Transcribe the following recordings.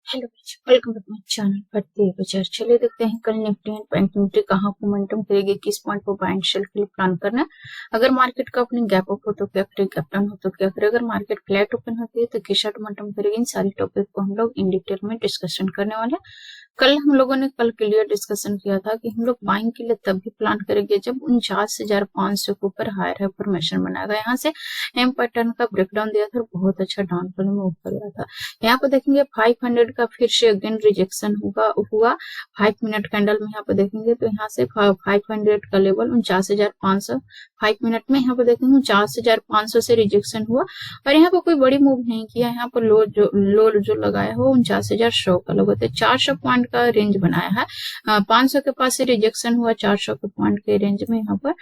Hello welcome to my channel Bharatiya Bazaar. चलिए देखते हैं कल निफ्टी एंड बैंक निफ्टी कहाँ मोमेंटम करेगी, किस पॉइंट पर बाय एंड सेल के लिए प्लान करना है। अगर मार्केट का अपनी गैप अप हो तो क्या करे, गैप डाउन हो तो क्या करे, अगर मार्केट फ्लैट ओपन होती है तो किस मोमेंटम करेगी। इन सारी टॉपिक को हम लोग इन डिटेल में डिस्कशन करने वाले हैं। कल हम लोगों ने क्लियर डिस्कशन किया था कि हम लोग बाइंग के लिए तभी प्लान करेंगे जब 49,500 के ऊपर हायर है फॉर्मेशन बनाएगा। यहाँ से एम पैटर्न का ब्रेकडाउन दिया था और बहुत अच्छा डाउनफॉल में ऊपर गया था। यहाँ पर देखेंगे 500 का फिर से अगेन रिजेक्शन हुआ 5 मिनट कैंडल में। यहाँ पर देखेंगे तो यहाँ से 500 का लेवल 49,500 5 मिनट में यहाँ पर देखेंगे 49,500 से रिजेक्शन हुआ और यहाँ पर कोई बड़ी मूव नहीं किया। यहाँ पर लो जो लगाया हो 49,100 का लोग होते 400 पॉइंट का रेंज बनाया है। 500 के पास से रिजेक्शन हुआ, 400 के पॉइंट के रेंज में यहाँ पर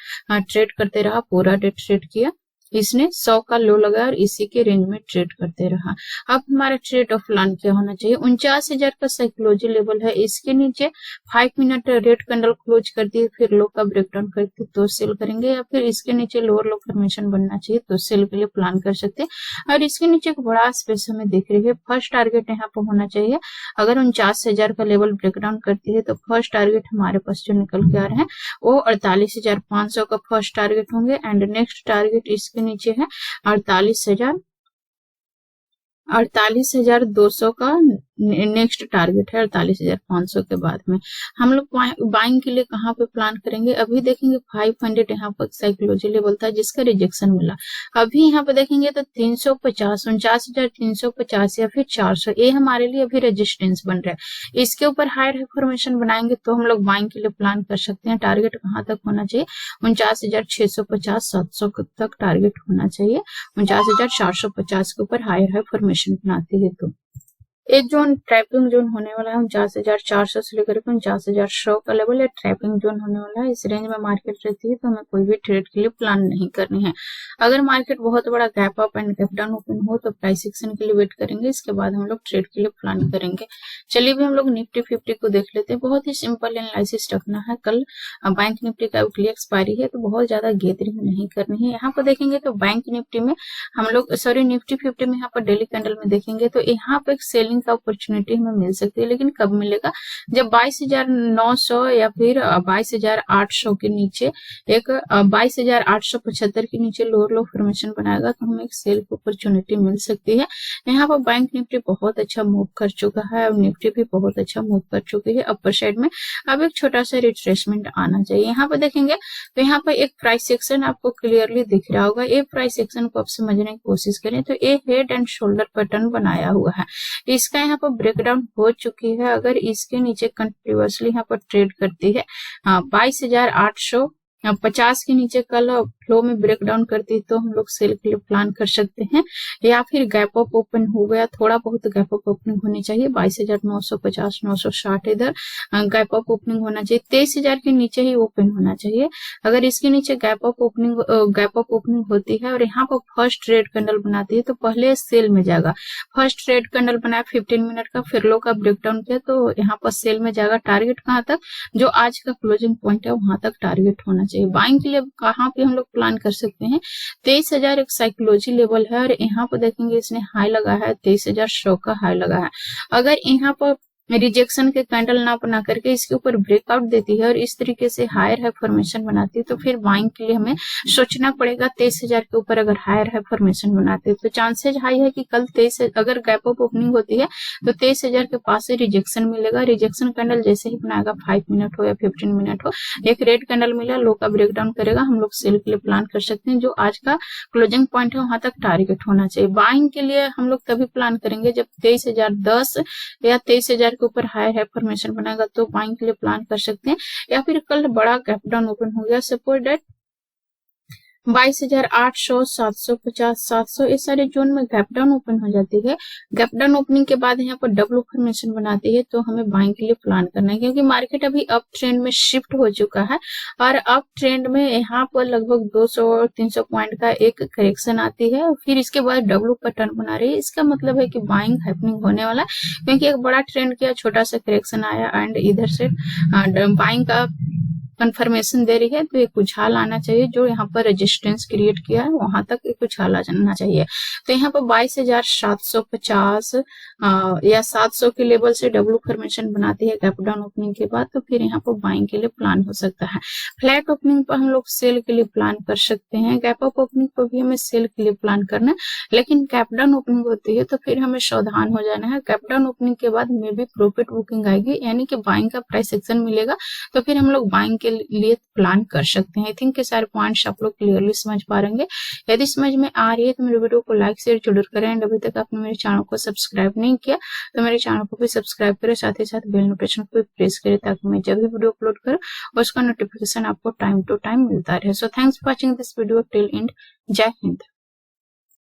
ट्रेड करते रहा, पूरा डे ट्रेड किया। इसने 100 का लो लगाया और इसी के रेंज में ट्रेड करते रहा। अब हमारा ट्रेड ऑफ प्लान क्या होना चाहिए, 49,000 का साइकोलॉजी लेवल है, इसके नीचे 5 मिनट रेड कैंडल क्लोज कर दिए, फिर लो का ब्रेकडाउन करके तो सेल करेंगे, या फिर इसके नीचे लोअर लो फॉर्मेशन बनना चाहिए तो सेल के लिए प्लान कर सकते हैं। और इसके नीचे एक बड़ा स्पेस हमें दिख रही है, फर्स्ट टारगेट यहाँ पर होना चाहिए। अगर 49,000 का लेवल ब्रेकडाउन करती है तो फर्स्ट टारगेट हमारे पास जो निकल के आ रहे हैं वो 48,500 का फर्स्ट टारगेट होंगे एंड नेक्स्ट टारगेट इसके नीचे है 48,200 का नेक्स्ट टारगेट है 48,500 के बाद में। हम लोग बाइंग के लिए कहाँ पे प्लान करेंगे, अभी देखेंगे 500 यहाँ पर साइकोलॉजी लेवल था जिसका रिजेक्शन मिला। अभी यहाँ पे देखेंगे तो 350 49,350 या फिर 400 ये हमारे लिए अभी रेजिस्टेंस बन रहा है। इसके ऊपर हायर फॉर्मेशन बनाएंगे तो हम लोग बाइंग के लिए प्लान कर सकते हैं। टारगेट कहाँ तक होना चाहिए, 49,650 700 तक टारगेट होना चाहिए। 49,450 के ऊपर हायर फॉर्मेशन बनाती है तो एक जोन ट्रैपिंग जोन होने वाला है 49,400 से लेकर 49,100 का लेवल है ट्रैपिंग जोन होने वाला है। इस रेंज में मार्केट रहती है तो हमें कोई भी ट्रेड के लिए प्लान नहीं करनी है। अगर मार्केट बहुत बड़ा gap up and gap down open हो तो प्राइस एक्शन के लिए वेट करेंगे, इसके बाद हम लोग ट्रेड के लिए प्लान करेंगे। चलिए भी हम लोग निफ्टी 50 को देख लेते हैं। बहुत ही सिंपल एनालिसिस रखना है। कल बैंक निफ्टी का वीकली एक्सपायरी है तो बहुत ज्यादा गैदरिंग नहीं करनी है। यहाँ पर देखेंगे तो बैंक निफ्टी में हम लोग निफ्टी 50 में यहाँ पर डेली कैंडल में देखेंगे तो यहाँ पर एक सेलिंग का अपॉर्चुनिटी हमें मिल सकती है, लेकिन कब मिलेगा, जब 22,900 या फिर 22,800 के नीचे एक 22,875 के नीचे लोअर लो फॉर्मेशन बनाएगा तो हमें एक सेल की अपॉर्चुनिटी मिल सकती है। यहाँ पर बैंक निफ्टी बहुत अच्छा मूव कर चुका है और निफ्टी भी बहुत अच्छा मूव कर चुकी है अपर साइड में। अब एक छोटा सा रिट्रेसमेंट आना चाहिए। यहाँ पर देखेंगे तो यहाँ पर एक प्राइस सेक्शन आपको क्लियरली दिख रहा होगा। ये प्राइस सेक्शन को आप समझने की कोशिश करें तो ये हेड एंड शोल्डर पैटर्न बनाया हुआ है, इसका यहाँ पर ब्रेकडाउन हो चुकी है। अगर इसके नीचे कंटिन्यूअसली यहाँ पर ट्रेड करती है 22,850 के नीचे कल फ्लो में ब्रेकडाउन करती है तो हम लोग सेल के लिए प्लान कर सकते हैं। या फिर गैप अप ओपन हो गया, थोड़ा बहुत गैप अप ओपनिंग होनी चाहिए 22,950 960 इधर गैप अप ओपनिंग होना चाहिए। 23,000 के नीचे ही ओपन होना चाहिए। अगर इसके नीचे गैप अप ओपनिंग होती है और यहाँ पर फर्स्ट ट्रेड कैंडल बनाती है तो पहले सेल में जाएगा। फर्स्ट ट्रेड कैंडल बनाया 15 मिनट का, फिर लो का ब्रेकडाउन किया तो यहाँ पर सेल में जाएगा। टारगेट कहाँ तक, जो आज का क्लोजिंग पॉइंट है वहां तक टारगेट होना चाहिए। बाइंग के लिए कहाँ पे हम लोग प्लान कर सकते हैं, 23,000 एक साइकोलॉजी लेवल है और यहाँ पर देखेंगे इसने हाई लगा है 23,100 का हाई लगा है। अगर यहाँ पर रिजेक्शन के कैंडल ना बना करके इसके ऊपर ब्रेकआउट देती है और इस तरीके से हायर है फॉर्मेशन बनाती है तो फिर बाइंग के लिए हमें सोचना पड़ेगा। 23,000 के ऊपर अगर हायर है फॉर्मेशन बनाती है तो चांसेस हाई है कि कल 23 अगर गैप अप ओपनिंग होती है तो 23,000 के पास से रिजेक्शन मिलेगा। रिजेक्शन कैंडल जैसे ही बनाएगा 5 मिनट हो या 15 मिनट हो, एक रेड कैंडल मिला, लो का ब्रेकडाउन करेगा, हम लोग सेल के लिए प्लान कर सकते हैं। जो आज का क्लोजिंग पॉइंट है वहां तक टारगेट होना चाहिए। बाइंग के लिए हम लोग तभी प्लान करेंगे जब 23,010 या 23,000 के ऊपर हायर है फॉर्मेशन बनाएगा तो बाइंग के लिए प्लान कर सकते हैं। या फिर कल बड़ा गैप डाउन ओपन हो गया, सपोज डेट 22,800 750 700 इस सारे जोन में गैप डाउन ओपन हो जाती है। गैप डाउन ओपनिंग के बाद यहाँ पर डब्ल्यू फॉर्मेशन बनाती है तो हमें बाइंग के लिए प्लान करना है, क्योंकि मार्केट अभी अप ट्रेंड में शिफ्ट हो चुका है और अप ट्रेंड में यहाँ पर लगभग 200-300 पॉइंट का एक करेक्शन आती है, फिर इसके बाद डब्ल्यू पैटर्न बना रही है। इसका मतलब है कि बाइंग हैपनिंग होने वाला है, क्योंकि एक बड़ा ट्रेंड किया, छोटा सा करेक्शन आया एंड इधर से बाइंग का कंफर्मेशन दे रही है तो एक उछाल आना चाहिए, जो यहाँ पर रेजिस्टेंस क्रिएट किया है वहां तक एक उछाल आ जाना चाहिए। तो यहाँ पर 22,750 या 700 के लेवल से डब्ल्यू फॉर्मेशन बनाती है गैप डाउन ओपनिंग के बाद, तो फिर यहाँ पर बाइंग के लिए प्लान हो सकता है। फ्लैट ओपनिंग पर हम लोग सेल के लिए प्लान कर सकते हैं, गैप अप ओपनिंग पर भी हमें सेल के लिए प्लान करना है, लेकिन गैप डाउन ओपनिंग होती है तो फिर हमें सावधान हो जाना है। गैप डाउन ओपनिंग के बाद मे भी प्रॉफिट बुकिंग आएगी, यानी कि बाइंग का प्राइस एक्शन मिलेगा, तो फिर हम लोग बाइंग के लिए प्लान कर सकते हैं। आई थिंक ये सारे पॉइंट्स आप लोग क्लियरली समझ पा रहे होंगे। यदि समझ में आ रही है तो मेरे वीडियो को लाइक शेयर जरूर करें, एंड अभी तक आपने मेरे चैनल को सब्सक्राइब नहीं किया तो मेरे चैनल को भी सब्सक्राइब करें, साथ ही साथ बेल नोटिफिकेशन को प्रेस करें ताकि मैं जब भी वीडियो अपलोड करूं उसका नोटिफिकेशन आपको टाइम टू टाइम मिलता रहे। So thanks for watching this video till and. जय हिंद।